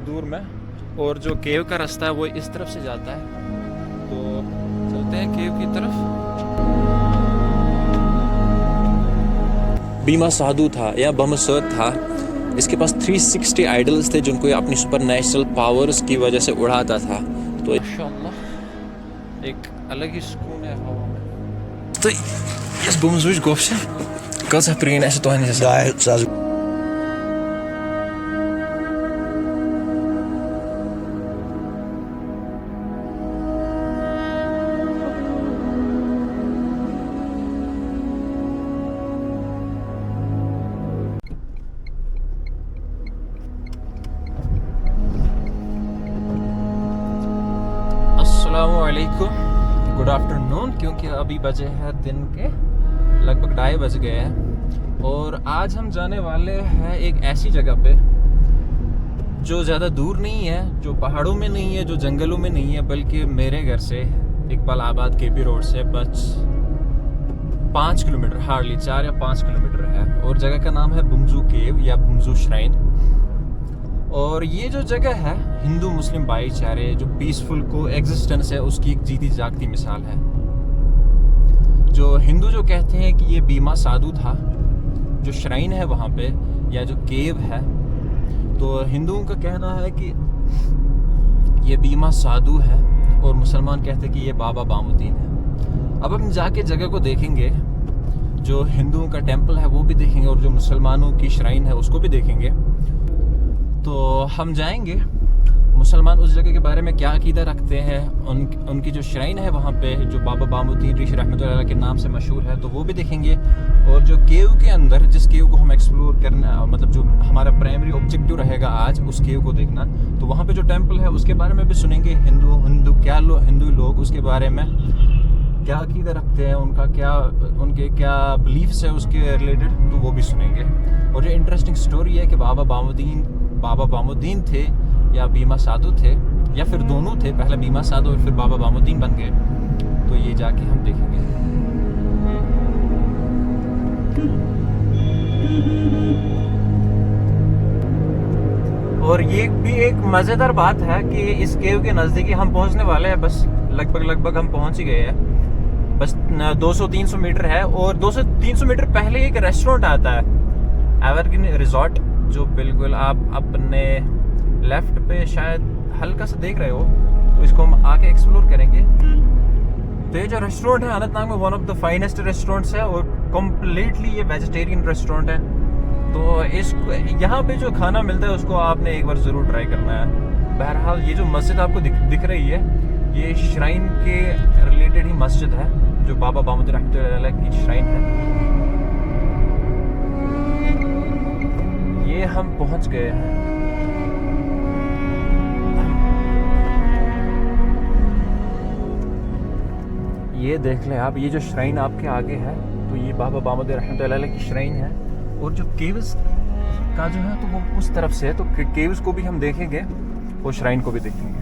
दूर में, और जो केव का रास्ता है वो इस तरफ से जाता है। तो चलते हैं केव की तरफ। बीमा साधु था या बमसत था, इसके पास 360 आइडल्स थे जिनको ये अपनी सुपर नेचुरल पावर्स की वजह से उड़ाता था। तो माशाअल्लाह एक अलग ही सुकून है हवा में। तो इस बमसुज गोफ्स कल प्रेन ऐसे तो है अस्सलामुअलैकुम, गुड आफ्टरनून, क्योंकि अभी बजे हैं दिन के लगभग 2:30 बज गए हैं। और आज हम जाने वाले हैं एक ऐसी जगह पे जो ज़्यादा दूर नहीं है, जो पहाड़ों में नहीं है, जो जंगलों में नहीं है, बल्कि मेरे घर से इकबाल आबाद केपी रोड से बस 5 किलोमीटर, हार्डली 4 या 5 किलोमीटर है। और जगह का नाम है बुमजू केव या बुमजू श्राइन। और ये जो जगह है हिंदू मुस्लिम भाईचारे जो पीसफुल को एग्जिस्टेंस है उसकी एक जीती जागती मिसाल है। जो हिंदू जो कहते हैं कि ये बीमा साधु था, जो श्राइन है वहाँ पे या जो केव है, तो हिंदुओं का कहना है कि ये बीमा साधु है और मुसलमान कहते हैं कि ये बाबा बामुद्दीन है। अब हम जाके जगह को देखेंगे, जो हिंदुओं का टेम्पल है वो भी देखेंगे और जो मुसलमानों की श्राइन है उसको भी देखेंगे। तो हम जाएंगे, मुसलमान उस जगह के बारे में क्या अकीदा रखते हैं, उनकी जो श्राइन है वहाँ पे जो बाबा बामुद्दीन ऋषि रहमतुल्लाह के नाम से मशहूर है, तो वो भी देखेंगे। और जो केव के अंदर, जिस केव को हम एक्सप्लोर करना, मतलब जो हमारा प्राइमरी ऑब्जेक्टिव रहेगा आज उस केव को देखना, तो वहाँ पे जो टेम्पल है उसके बारे में भी सुनेंगे। हिंदू लोग उसके बारे में क्या अकीदा रखते हैं, उनके क्या बिलीफ्स है उसके रिलेटेड, तो वो भी सुनेंगे। और जो इंटरेस्टिंग स्टोरी है कि बाबा बामुद्दीन थे या बीमा साधु थे या फिर दोनों थे, पहले बीमा साधु और फिर बाबा बामुद्दीन बन गए, तो ये जाके हम देखेंगे। और ये भी एक मज़ेदार बात है कि इस केव के नज़दीकी हम पहुंचने वाले हैं, बस लगभग हम पहुंच ही गए हैं। बस 200-300 मीटर है और 200-300 मीटर पहले एक रेस्टोरेंट आता है, एवरग्रीन रिजॉर्ट, जो बिल्कुल आप अपने लेफ्ट पे शायद हल्का सा देख रहे हो, तो इसको हम आके एक्सप्लोर करेंगे। तो ये जो रेस्टोरेंट है अनंतनाग में one of the finest restaurants है और कम्प्लीटली ये वेजिटेरियन रेस्टोरेंट है। तो इसको यहाँ पे जो खाना मिलता है उसको आपने एक बार ज़रूर ट्राई करना है। बहरहाल ये जो मस्जिद आपको दिख रही है, ये श्राइन के रिलेटेड ही मस्जिद है, जो बाबा बामुद्दीन रहमतुल्लाह की श्राइन है। ये हम पहुंच गए हैं। ये देख लें आप, ये जो श्राइन आपके आगे है, तो ये बाबा बामुद्दीन रहमतुल्लाह की श्राइन है। और जो केव्स का जो है तो वो उस तरफ से है, तो केव्स को भी हम देखेंगे और श्राइन को भी देखेंगे।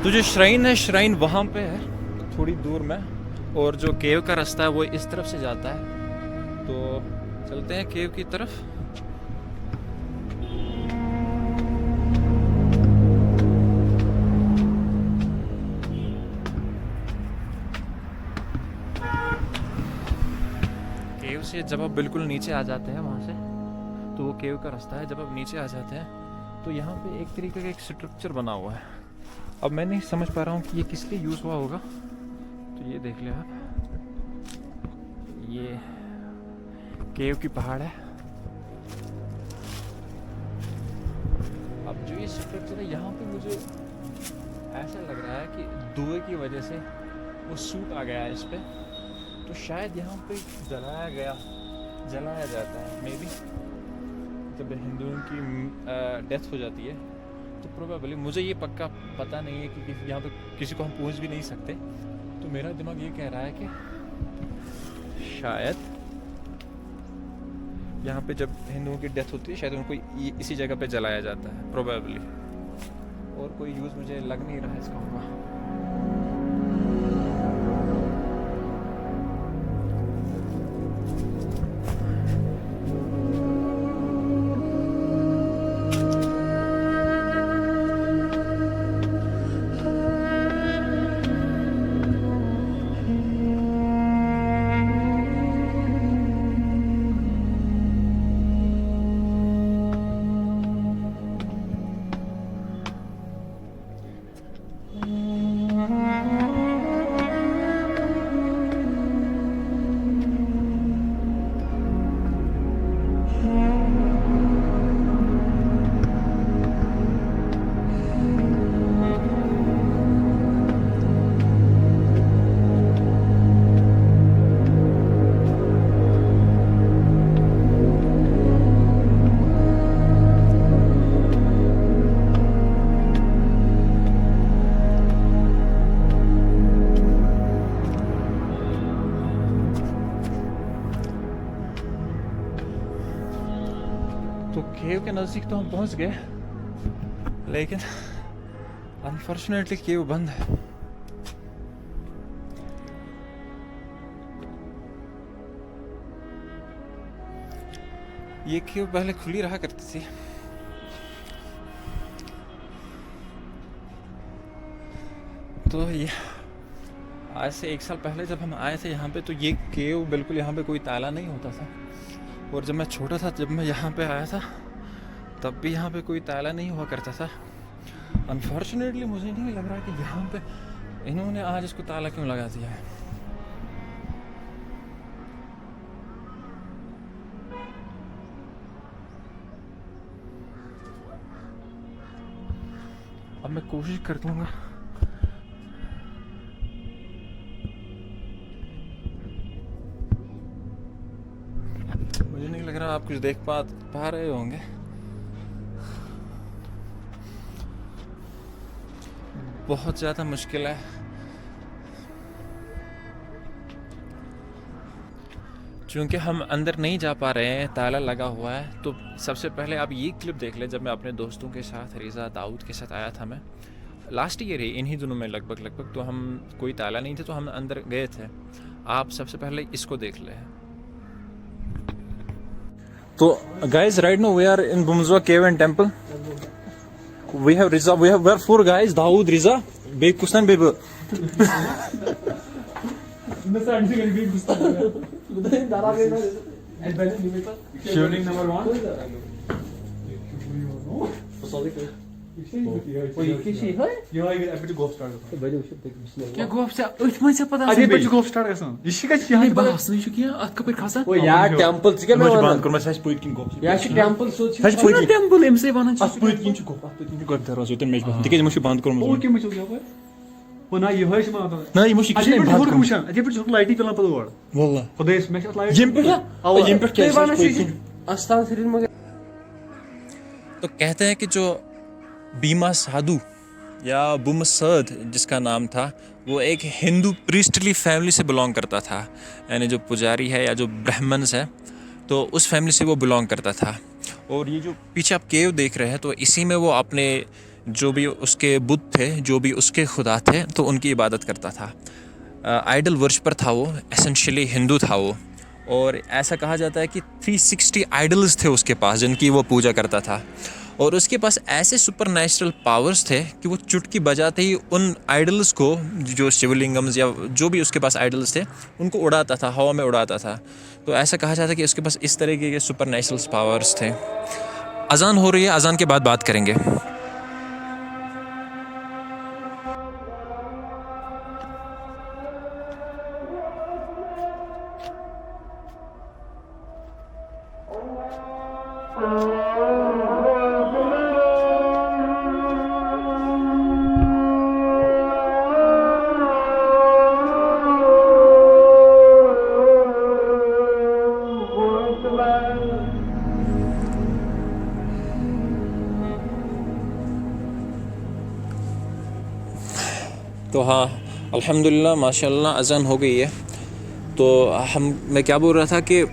तो जो श्राइन है, श्राइन वहाँ पे है थोड़ी दूर में, और जो केव का रास्ता है वो इस तरफ से जाता है। तो चलते हैं केव की तरफ। केव से जब आप बिल्कुल नीचे आ जाते हैं वहाँ से, तो वो केव का रास्ता है। जब आप नीचे आ जाते हैं तो यहाँ पे एक तरीके का एक स्ट्रक्चर बना हुआ है। अब मैं नहीं समझ पा रहा हूँ कि ये किस लिए यूज़ हुआ होगा। तो ये देख ले आप, ये केव की पहाड़ है। ये स्ट्रक्चर है यहाँ पे मुझे ऐसा लग रहा है कि धुएं की वजह से वो सूट आ गया है इस पर, तो शायद यहाँ पे जलाया जाता है। मे बी जब हिंदुओं की डेथ हो जाती है तो प्रोबेबली, मुझे ये पक्का पता नहीं है कि यहाँ पे किसी को हम पूछ भी नहीं सकते, तो मेरा दिमाग ये कह रहा है कि शायद यहाँ पे जब हिंदुओं की डेथ होती है शायद उनको इसी जगह पे जलाया जाता है प्रोबेबली, और कोई यूज़ मुझे लग नहीं रहा है इसका होगा। तो केव के नज़दीक तो हम पहुंच गए, लेकिन अनफॉर्चुनेटली केव बंद है। ये केव पहले खुली रहा करती थी, तो ये आज से 1 साल पहले जब हम आए थे यहाँ पे, तो ये केव बिल्कुल यहाँ पे कोई ताला नहीं होता था। और जब मैं छोटा था, जब मैं यहाँ पे आया था, तब भी यहाँ पे कोई ताला नहीं हुआ करता था। अनफॉर्चुनेटली मुझे नहीं लग रहा कि यहाँ पे इन्होंने आज इसको ताला क्यों लगा दिया है। अब मैं कोशिश कर दूंगा मुझे नहीं लग रहा आप कुछ देख पा रहे होंगे। बहुत ज़्यादा मुश्किल है, क्योंकि हम अंदर नहीं जा पा रहे हैं, ताला लगा हुआ है। तो सबसे पहले आप ये क्लिप देख ले, जब मैं अपने दोस्तों के साथ, रिज़ा, दाऊद के साथ आया था मैं लास्ट ईयर ही, इन्हीं दिनों में लगभग, तो हम कोई ताला नहीं थे, तो हम अंदर गए थे। आप सबसे पहले इसको देख ले। तो guys, right now we are in Bumzwa Cave and Temple. We have Riza, we are 4 guys, Dawood, Riza, Bey Kustan, Bey. Shivling number 1. क्या गोफ से उठ में से पता है बच्चे गोफ स्टार्ट करसन ये शिका यहाँ बस नहीं शुकिया अत कपर खसा ओ यार टेंपल से क्या मैं बंद कर मैं सच पुइट किन गोफ यार टेंपल सोच सच पुइट टेंपल एम से बना अत पुइट किन छु गोफ अत किन गोफ दरवाजा तो मेज बंद दिखे मुझे बंद कर ओ के मुझे क्या वो ना ये है समा ना ये मुझे किसने बंद कर मुझे अजय पर जो लाइट पेला पदो वाला खुदा इस मैच लाइट जिम पे कैसे आस्थान शरीर में। तो कहते हैं कि जो बीमा साधु या बुमसद जिसका नाम था, वो एक हिंदू प्रीस्टली फैमिली से बिलोंग करता था, यानी जो पुजारी है या जो ब्राह्मण्स है, तो उस फैमिली से वो बिलोंग करता था। और ये जो पीछे आप केव देख रहे हैं, तो इसी में वो अपने जो भी उसके बुत थे, जो भी उसके खुदा थे, तो उनकी इबादत करता था। आइडल वर्शिपर था वो, एसेंशियली हिंदू था वो। और ऐसा कहा जाता है कि 360 आइडल्स थे उसके पास जिनकी वो पूजा करता था। और उसके पास ऐसे सुपर नेचुरल पावर्स थे कि वो चुटकी बजाते ही उन आइडल्स को, जो शिवलिंगम्स या जो भी उसके पास आइडल्स थे, उनको उड़ाता था, हवा में उड़ाता था। तो ऐसा कहा जाता है कि उसके पास इस तरीके के सुपर नेचुरल पावर्स थे। अजान हो रही है, अजान के बाद बात करेंगे। तो हाँ, अल्हम्दुलिल्लाह माशाल्लाह अज़ान हो गई है। तो मैं क्या बोल रहा था कि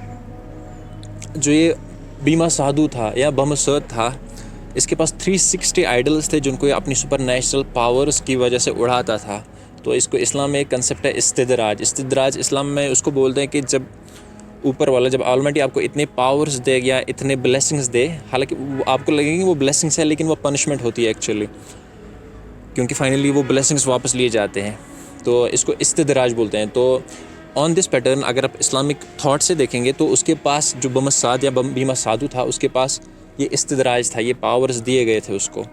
जो ये बीमा साधु था या बमसद था, इसके पास 360 आइडल्स थे जिनको ये अपनी सुपर नेचुरल पावर्स की वजह से उड़ाता था। तो इसको इस्लाम में एक कंसेप्ट है इस्तिदराज। इस्तिदराज इस्लाम में उसको बोलते हैं कि जब ऊपर वाला, जब ऑलमाइटी आपको इतने पावर्स दे या इतने ब्लेसिंग्स दे, हालांकि आपको लगेंगे वो ब्लेसिंग्स है लेकिन वो पनिशमेंट होती है एक्चुअली, क्योंकि फाइनली वो ब्लेसिंग्स वापस लिए जाते हैं। तो इसको इस्तिदराज बोलते हैं। तो ऑन दिस पैटर्न अगर आप इस्लामिक थॉट से देखेंगे तो उसके पास जो बमसाद या बीमा साधु था, उसके पास ये इस्तिदराज था, ये पावर्स दिए गए थे उसको।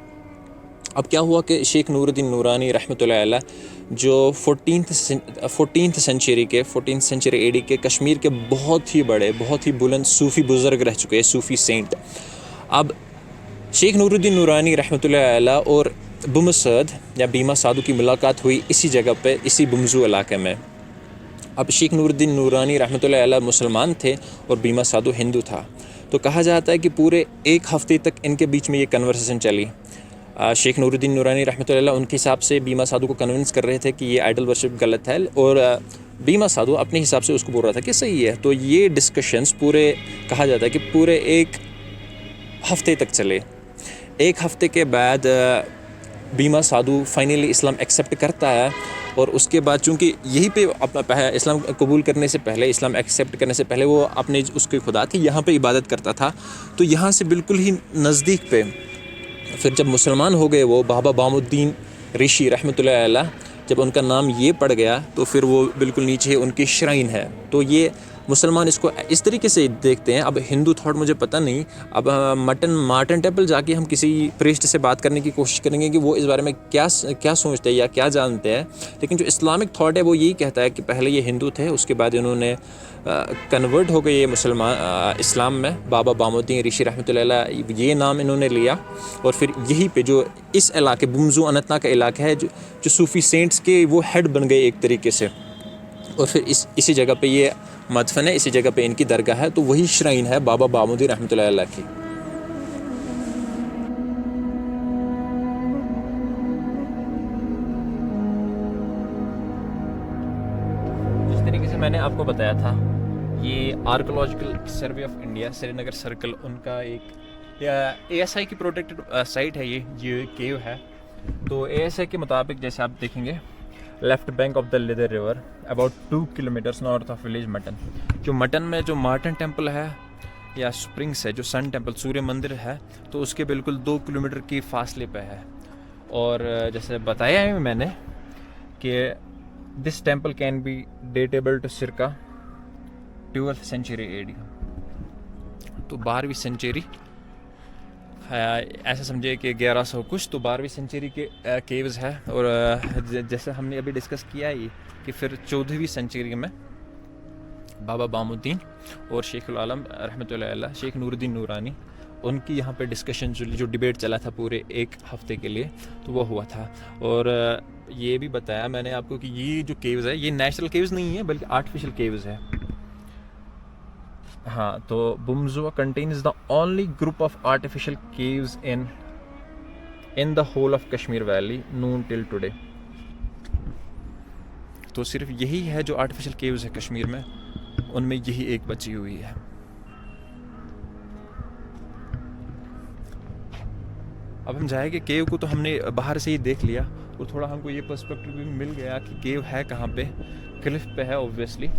अब क्या हुआ कि शेख नूरुद्दीन नूरानी रहमतुल्लाह अलैह, जो 14th सेंचुरी एडी के कश्मीर के बहुत ही बड़े, बहुत ही बुलंद सूफ़ी बुज़ुर्ग रह चुके हैं, सूफ़ी सेंट। अब शेख नूरुद्दीन नूरानी रहमतुल्लाह अलैह और बमसद या बीमा साधु की मुलाकात हुई इसी जगह पे, इसी बुमजू इलाके में। अब शेख नूरुद्दीन नूरानी रहमतुल्लाह अलैह मुसलमान थे और बीमा साधु हिंदू था। तो कहा जाता है कि पूरे एक हफ़्ते तक इनके बीच में ये कन्वर्सेशन चली। शेख नूरुद्दीन नूरानी रहमतुल्लाह अलैह उनके हिसाब से बीमा साधु को कन्विंस कर रहे थे कि ये आइडल वर्शिप गलत है, और बीमा साधु अपने हिसाब से उसको बोल रहा था कि सही है। तो ये डिस्कशंस पूरे, कहा जाता है कि पूरे एक हफ़्ते तक चले। एक हफ़्ते के बाद बीमा साधु फाइनली इस्लाम एक्सेप्ट करता है, और उसके बाद चूँकि यहीं पे इस्लाम कबूल करने से पहले, इस्लाम एक्सेप्ट करने से पहले वो अपने उसके खुदा की यहाँ पे इबादत करता था। तो यहाँ से बिल्कुल ही नज़दीक पे फिर जब मुसलमान हो गए वो बाबा बामुद्दीन ऋषि रहमतुल्लाह अलैह, जब उनका नाम ये पड़ गया तो फिर वो बिल्कुल नीचे उनकी श्राइन है। तो ये मुसलमान इसको इस तरीके से देखते हैं। अब हिंदू थॉट मुझे पता नहीं, अब मार्टन टेम्पल जाके हम किसी प्रीस्ट से बात करने की कोशिश करेंगे कि वो इस बारे में क्या सोचते हैं या क्या जानते हैं। लेकिन जो इस्लामिक थॉट है वो यही कहता है कि पहले ये हिंदू थे, उसके बाद इन्होंने कन्वर्ट हो गए ये मुसलमान इस्लाम में। बाबा बामुद्दीन ऋषि रहमतुल्लाह अलैह ये नाम इन्होंने लिया, और फिर यहीं पे जो इस इलाके बुमजू अनंतनाग का इलाका है, जो सूफ़ी सेंट्स के वो हेड बन गए एक तरीके से। और फिर इसी जगह पे ये मदफन है, इसी जगह पे इनकी दरगाह है। तो वही श्राइन है बाबा बामुद्दीन रहमतुल्लाह अलैह की। जिस तरीके से मैंने आपको बताया था, ये archaeological survey of India Srinagar circle, उनका एक ASI की प्रोटेक्टेड साइट है। ये केव है। तो ASI के मुताबिक जैसे आप देखेंगे, left bank of the Lidder river about 2 kilometres north of village mutton. जो मटन में जो मार्टन टेम्पल है या स्प्रिंग्स है, जो सन टेम्पल सूर्य मंदिर है, तो उसके बिल्कुल 2 किलोमीटर की फासले पे है। और जैसे बताया है मैंने कि this temple can be datable to circa 12th century AD। तो 12वीं सेंचुरी, ऐसा समझे कि 1100 कुछ, तो 12वीं सेंचुरी के केव्स है। और जैसे हमने अभी डिस्कस किया ही कि फिर 14वीं सेंचुरी में बाबा बामुद्दीन और शेखुल आलम रहमतुल्लाह अलैह, शेख नूरुद्दीन नूरानी, उनकी यहाँ पे डिस्कशन जो डिबेट चला था पूरे एक हफ्ते के लिए, तो वो हुआ था। और ये भी बताया मैंने आपको कि ये जो केव्स है, ये नेचुरल केव्स नहीं है बल्कि आर्टिफिशियल केव्स है। हाँ, तो Bumzua contains the only group of artificial caves in the whole of Kashmir valley known till today. तो सिर्फ यही है जो आर्टिफिशियल केव्स है कश्मीर में, उनमें यही एक बची हुई है। अब हम जाएंगे केव को, तो हमने बाहर से ही देख लिया, और थोड़ा हमको ये पर्सपेक्टिव भी मिल गया कि केव है कहाँ पे। क्लिफ पे है ऑब्वियसली।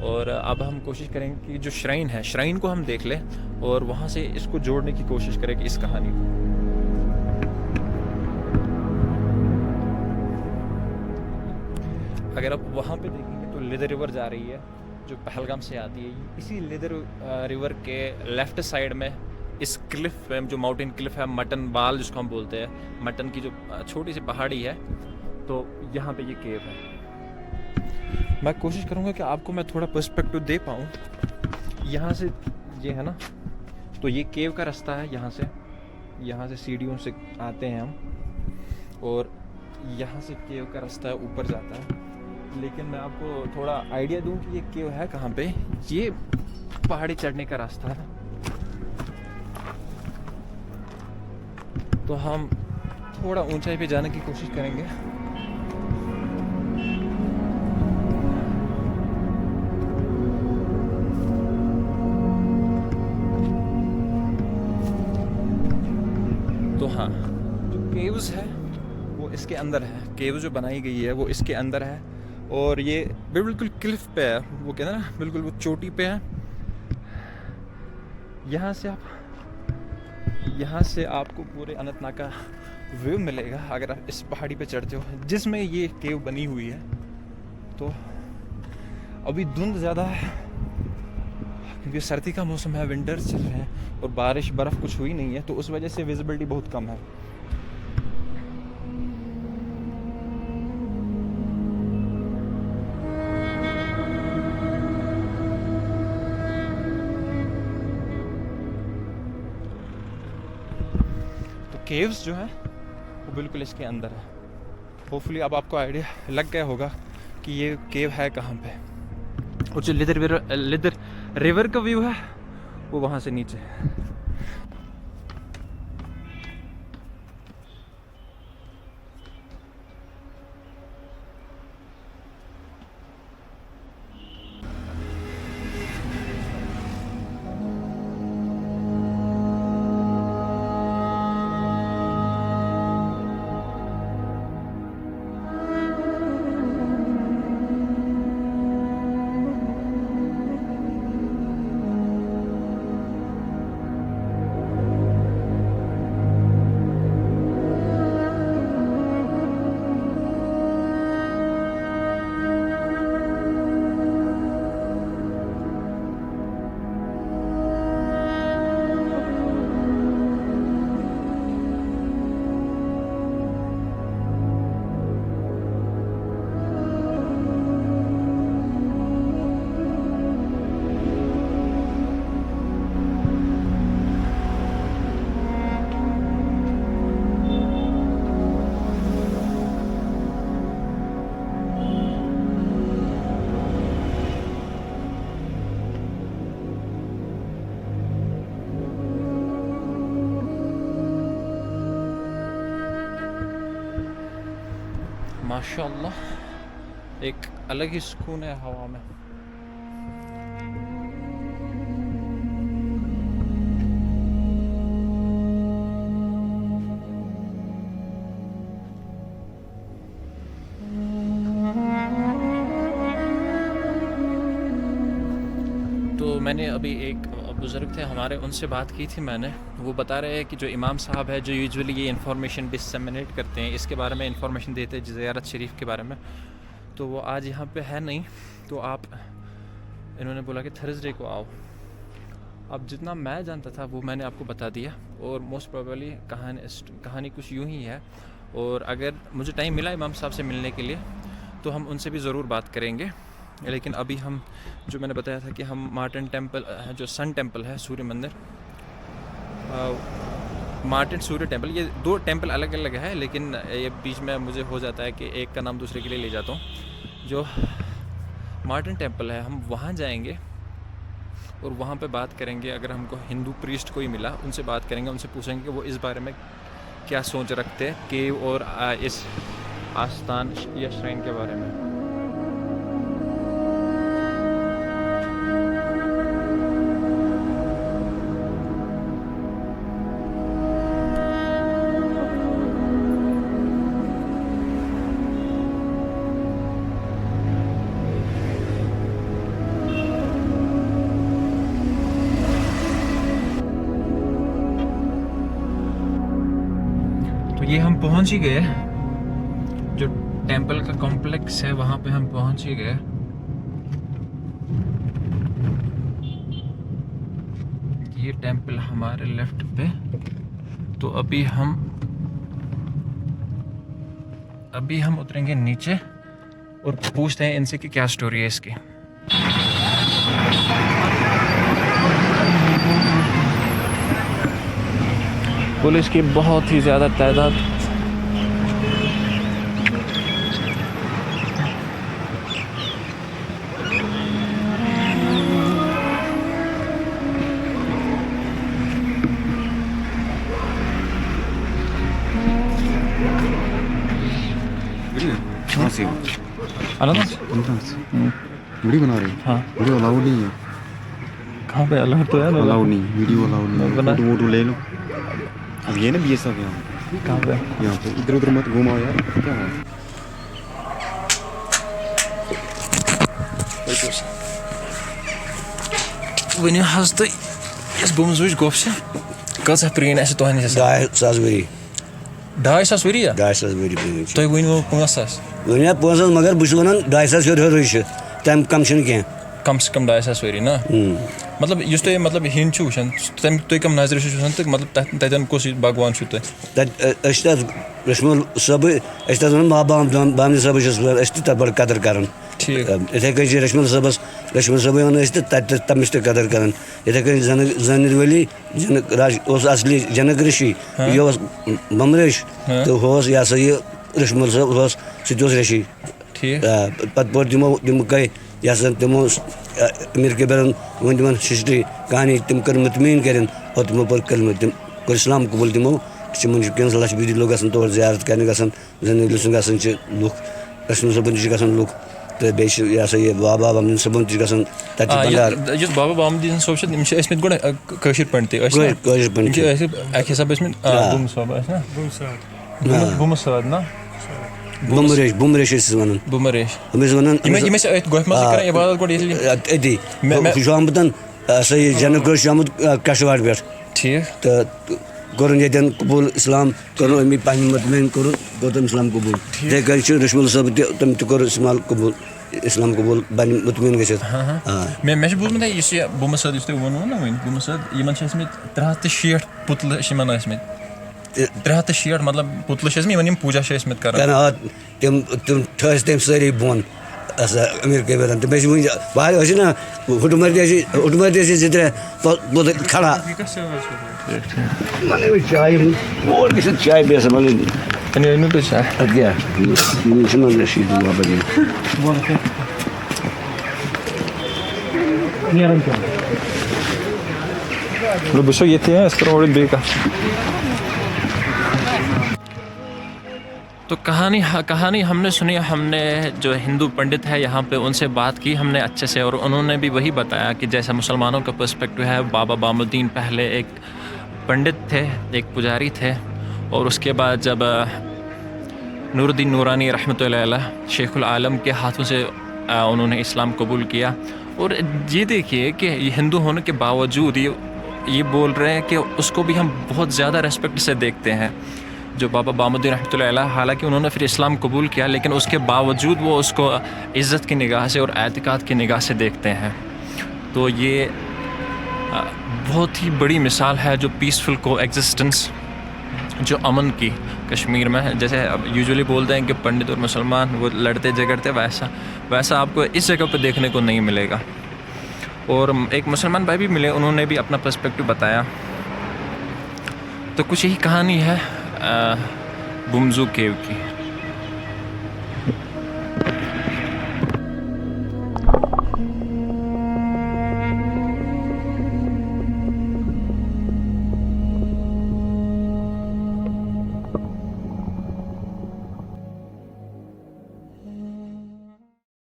और अब हम कोशिश करेंगे कि जो श्राइन है, श्राइन को हम देख लें और वहाँ से इसको जोड़ने की कोशिश करें कि इस कहानी को। अगर आप वहाँ पे देखेंगे तो लिदर रिवर जा रही है जो पहलगाम से आती है। इसी लिदर रिवर के लेफ्ट साइड में इस क्लिफ पे, जो माउंटेन क्लिफ है, मटन बाल जिसको हम बोलते हैं, मटन की जो छोटी सी पहाड़ी है, तो यहाँ पे ये केव है। मैं कोशिश करूँगा कि आपको मैं थोड़ा पर्सपेक्टिव दे पाऊँ। यहाँ से ये है ना, तो ये केव का रास्ता है। यहाँ से सीढ़ियों से आते हैं हम, और यहाँ से केव का रास्ता ऊपर जाता है। लेकिन मैं आपको थोड़ा आइडिया दूँ कि ये केव है कहाँ पे। ये पहाड़ी चढ़ने का रास्ता है, तो हम थोड़ा ऊंचाई पे जाने की कोशिश करेंगे। तो हाँ, जो केव्स है वो इसके अंदर है, केव जो बनाई गई है वो इसके अंदर है, और ये बिल्कुल क्लिफ पे है, वो कहते हैं ना बिल्कुल वो चोटी पे है। यहाँ से आपको पूरे अनंतनाग का व्यू मिलेगा अगर आप इस पहाड़ी पे चढ़ते हो जिसमें ये केव बनी हुई है। तो अभी धुंध ज़्यादा है क्योंकि सर्दी का मौसम है, विंटर चल रहे हैं, और बारिश बर्फ़ कुछ हुई नहीं है, तो उस वजह से विजिबिलिटी बहुत कम है। तो केव्स जो है वो बिल्कुल इसके अंदर है। होपफुली अब आपको आइडिया लग गया होगा कि ये केव है कहाँ पे। और जो लिदर रिवर का व्यू है वो वहाँ से नीचे है। माशाअल्लाह, एक अलग ही सुकून है हवा में। तो मैंने अभी एक बुज़ुर्ग थे हमारे, उनसे बात की थी मैंने। वो बता रहे हैं कि जो इमाम साहब है जो यूजुअली ये इन्फॉर्मेशन डिसमिनेट करते हैं, इसके बारे में इन्फॉर्मेशन देते हैं ज़ियारत शरीफ के बारे में, तो वो आज यहाँ पे है नहीं। तो आप, इन्होंने बोला कि थर्सडे को आओ। अब जितना मैं जानता था वो मैंने आपको बता दिया, और मोस्ट प्रोबेबली कहानी कुछ यूँ ही है। और अगर मुझे टाइम मिला इमाम साहब से मिलने के लिए तो हम उनसे भी ज़रूर बात करेंगे। लेकिन अभी हम, जो मैंने बताया था कि हम मार्टिन टेम्पल, जो सन टेम्पल है, सूर्य मंदिर, मार्टिन सूर्य टेम्पल, ये दो टेम्पल अलग अलग है, लेकिन ये बीच में मुझे हो जाता है कि एक का नाम दूसरे के लिए ले जाता हूँ। जो मार्टिन टेम्पल है हम वहाँ जाएंगे और वहाँ पे बात करेंगे। अगर हमको हिंदू प्रीस्ट कोई मिला उनसे बात करेंगे, उनसे पूछेंगे कि वो इस बारे में क्या सोच रखते हैं, केव और इस आस्थान या श्राइन के बारे में। ये हम पहुंच ही गए, जो टेंपल का कॉम्प्लेक्स है वहां पे हम पहुंच ही गए। ये टेंपल हमारे लेफ्ट पे। तो अभी हम उतरेंगे नीचे और पूछते हैं इनसे कि क्या स्टोरी है इसकी। पुलिस की बहुत ही ज़्यादा तादाद। वीडियो बना रहे हैं? हाँ, वीडियो अलाउड नहीं है। कहाँ पे अलाउड तो है ना? अलाउड नहीं, वीडियो अलाउड नहीं, फोटो वोटो ले लो। अब ये ना BSF यहाँ कहाँ पे? यहाँ पे इधर उधर मत घुमाओ यार, क्या है? वन हज तुम इस बुमजुच गोफ कच प्रेन आसे तुह निश 2,000 वरी 2,500 वरी 2,000 वरी प्रेन तुम वन 5,000 वन 500 मगर बस वन 2,500 हर तम कम कह कम से कम 2,500 वरी ना मतलब इस तुम मतलब हिंद वुचान तुम कम नजर वुचान तो मतलब तन कस भगवान तुम रशमुल सब वन बामनी सब तथ बड़ कदर कर ठीक इथे कन रशमुल सबस वन तमिस कदर कर इथे कन जन वली असली जनक ऋषि यह बमरेश तो यह सा यह रशमुल सब सह ऋषि ठीक पे पोर तम कई यह तमो अमीर कबीरन वन तम हिस्ट्री कहानी तम कर मुतमीन कर और तमो पोर कलम तम कर इस्लाम कबूल तमो कैंस लक्ष बदी लोग तौर जियारत कर जन लुख रशमुल सबन लुख तो बे यह सा यह बाबा बामदीन सबन बाबा बामदीन सोब गो कशर पे अक हिसाब बुमसाद ना बुमरेश वन बुमरेश वन इबादत आमुत सा यह जनक आमुत कशवाड़ पे ठीक तो कोर ये कबूल इस्लाम कर पे मुतमैन कोर तम इस्लाम कबूल इथे कन रशमुल सब तम तोर कबूल इस्लाम कबूल बन मुतमैन गो मे बूझमुत बुमसाद वो वो ना वन बुमसाद इन 360 पुतल 360 मतलब पुतल इन पूजा कर तम ठस तम सारी बोन अमीर कबीरन तो बे ना हुटमर जे खड़ा चाय और चाय बेस तो चाय बो ये तो कहानी हमने सुनी। हमने जो हिंदू पंडित है यहाँ पे उनसे बात की हमने अच्छे से, और उन्होंने भी वही बताया कि जैसा मुसलमानों का पर्सपेक्टिव है, बाबा बामुद्दीन पहले एक पंडित थे, एक पुजारी थे, और उसके बाद जब नूरुद्दीन नूरानी रहमतुल्लाह अलैह शेखुल आलम के हाथों से उन्होंने इस्लाम कबूल किया। और ये देखिए कि हिंदू होने के बावजूद ये बोल रहे हैं कि उसको भी हम बहुत ज़्यादा रेस्पेक्ट से देखते हैं, जो बाबा बामुद्दीन रहमतुल्लाह अलैह। हालांकि उन्होंने फिर इस्लाम कबूल किया, लेकिन उसके बावजूद वो उसको इज़्ज़त की निगाह से और एतिकाद की निगाह से देखते हैं। तो ये बहुत ही बड़ी मिसाल है जो पीसफुल को एग्जिस्टेंस, जो अमन की कश्मीर में है। जैसे अब यूजुअली बोलते हैं कि पंडित और मुसलमान वो लड़ते झगड़ते, वैसा आपको इस जगह पर देखने को नहीं मिलेगा। और एक मुसलमान भाई भी मिले, उन्होंने भी अपना पर्सपेक्टिव बताया। तो कुछ यही कहानी है बुमजू केव की।